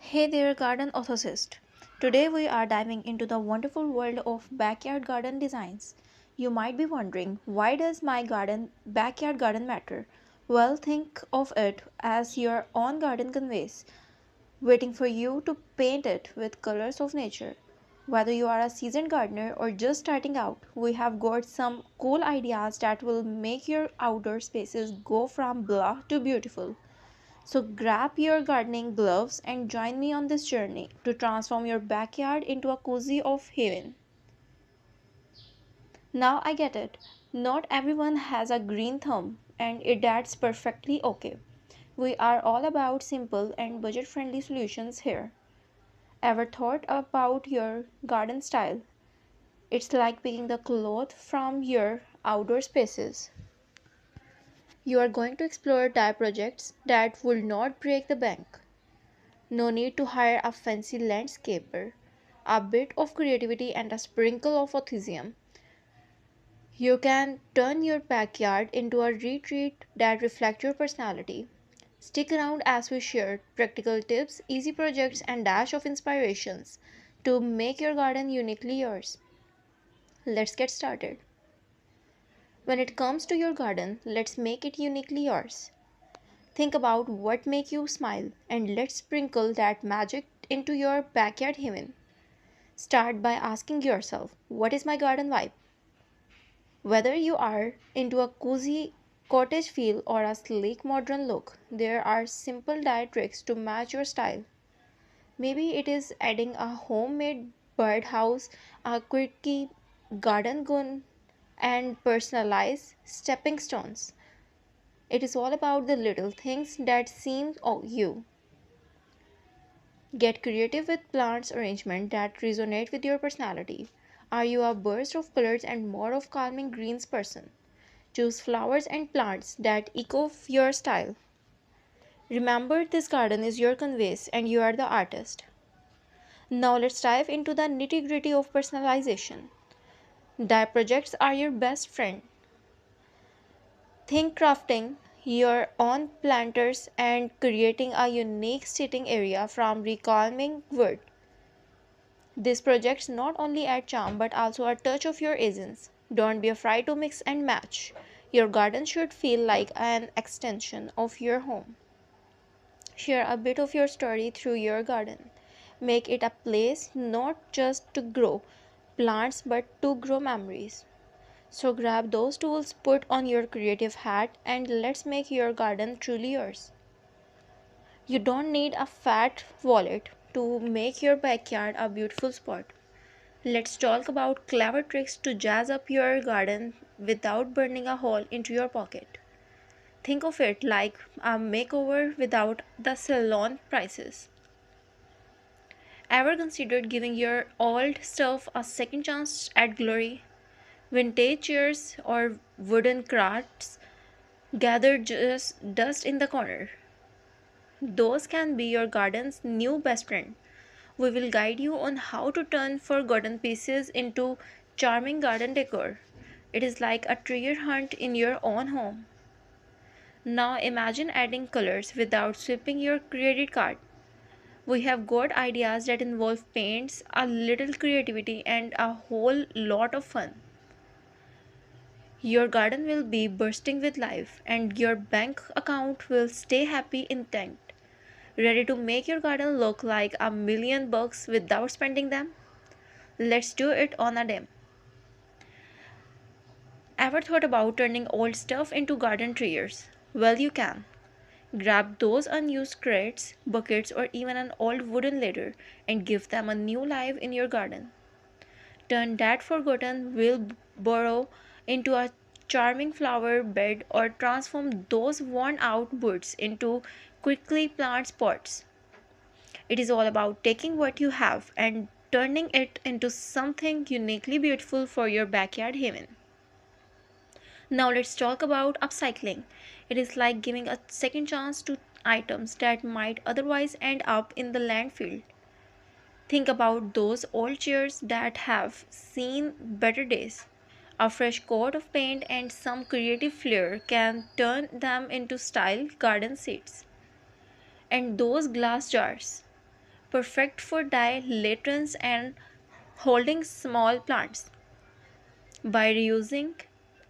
Hey there, garden enthusiast. Today we are diving into the wonderful world of backyard garden designs. You might be wondering, why does my backyard garden matter? Well, think of it as your own garden canvas, waiting for you to paint it with colors of nature. Whether you are a seasoned gardener or just starting out, we have got some cool ideas that will make your outdoor spaces go from blah to beautiful. So grab your gardening gloves and join me on this journey to transform your backyard into a cozy of haven. Now I get it. Not everyone has a green thumb and that's perfectly okay. We are all about simple and budget-friendly solutions here. Ever thought about your garden style? It's like picking the cloth from your outdoor spaces. You are going to explore dye projects that will not break the bank. No need to hire a fancy landscaper. A bit of creativity and a sprinkle of enthusiasm. You can turn your backyard into a retreat that reflects your personality. Stick around as we share practical tips, easy projects, and dash of inspirations to make your garden uniquely yours. Let's get started. When it comes to your garden, let's make it uniquely yours. Think about what makes you smile and let's sprinkle that magic into your backyard heaven. Start by asking yourself, what is my garden vibe? Whether you are into a cozy cottage feel or a sleek modern look, there are simple diet tricks to match your style. Maybe it is adding a homemade birdhouse, a quirky garden gun, and personalized stepping stones. It is all about the little things that seem oh you. Get creative with plants arrangement that resonate with your personality. Are you a burst of colors and more of calming greens person? Choose flowers and plants that echo your style. Remember this garden is your canvas and you are the artist. Now let's dive into the nitty-gritty of personalization. Dye projects are your best friend. Think crafting your own planters and creating a unique sitting area from recalming wood. These projects not only add charm but also a touch of your essence. Don't be afraid to mix and match. Your garden should feel like an extension of your home. Share a bit of your story through your garden. Make it a place not just to grow plants but to grow memories. So grab those tools, put on your creative hat, and let's make your garden truly yours. You don't need a fat wallet to make your backyard a beautiful spot. Let's talk about clever tricks to jazz up your garden without burning a hole into your pocket. Think of it like a makeover without the salon prices. Ever considered giving your old stuff a second chance at glory? Vintage chairs or wooden carts gather just dust in the corner. Those can be your garden's new best friend. We will guide you on how to turn forgotten pieces into charming garden decor. It is like a treasure hunt in your own home. Now imagine adding colors without sweeping your credit card. We have got ideas that involve paints, a little creativity, and a whole lot of fun. Your garden will be bursting with life, and your bank account will stay happy intact. Ready to make your garden look like $1 million without spending them? Let's do it on a dime. Ever thought about turning old stuff into garden treasures? Well, you can. Grab those unused crates, buckets, or even an old wooden ladder and give them a new life in your garden. Turn that forgotten wheelbarrow into a charming flower bed or transform those worn out woods into quickly plant spots. It is all about taking what you have and turning it into something uniquely beautiful for your backyard haven. Now let's talk about upcycling. It is like giving a second chance to items that might otherwise end up in the landfill. Think about those old chairs that have seen better days. A fresh coat of paint and some creative flair can turn them into style garden seats. And those glass jars. perfect for dilatrans and holding small plants. By reusing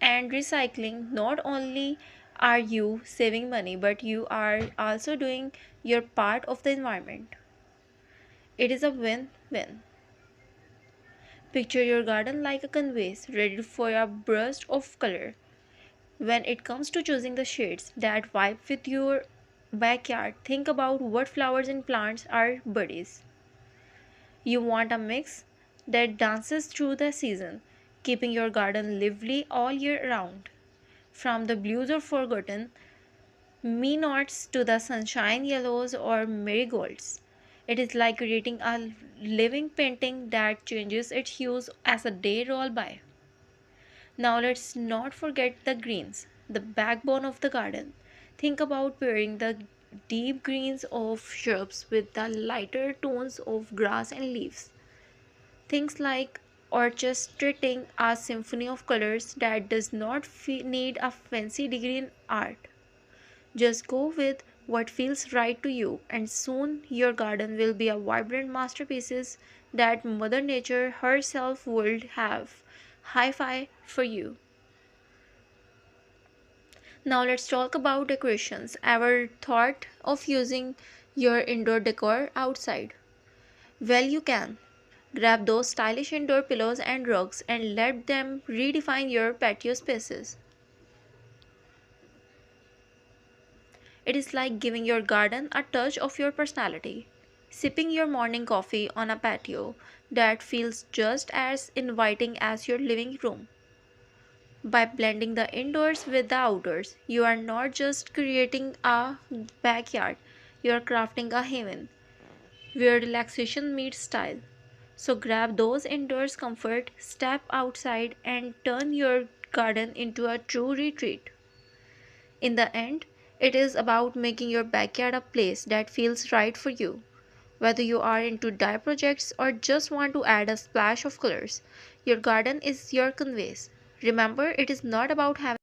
and recycling, not only are you saving money, but you are also doing your part of the environment. It is a win win. Picture your garden like a canvas ready for a burst of color. When it comes to choosing the shades that vibe with your backyard, think about what flowers and plants are buddies. You want a mix that dances through the season, keeping your garden lively all year round. From the blues or forgotten me nots to the sunshine yellows or marigolds. It is like creating a living painting that changes its hues as the day roll by. Now let's not forget the greens, the backbone of the garden. Think about pairing the deep greens of shrubs with the lighter tones of grass and leaves. Things like orchestrating a symphony of colors that does not need a fancy degree in art. Just go with what feels right to you, and soon your garden will be a vibrant masterpieces that Mother Nature herself would have high five for you. Now let's talk about decorations. Ever thought of using your indoor decor outside? Well, you can. Grab those stylish indoor pillows and rugs and let them redefine your patio spaces. It is like giving your garden a touch of your personality. Sipping your morning coffee on a patio that feels just as inviting as your living room. By blending the indoors with the outdoors, you are not just creating a backyard, you are crafting a haven where relaxation meets style. So grab those indoors comfort, step outside, and turn your garden into a true retreat. In the end, it is about making your backyard a place that feels right for you. Whether you are into dye projects or just want to add a splash of colors, your garden is your canvas. Remember, it is not about having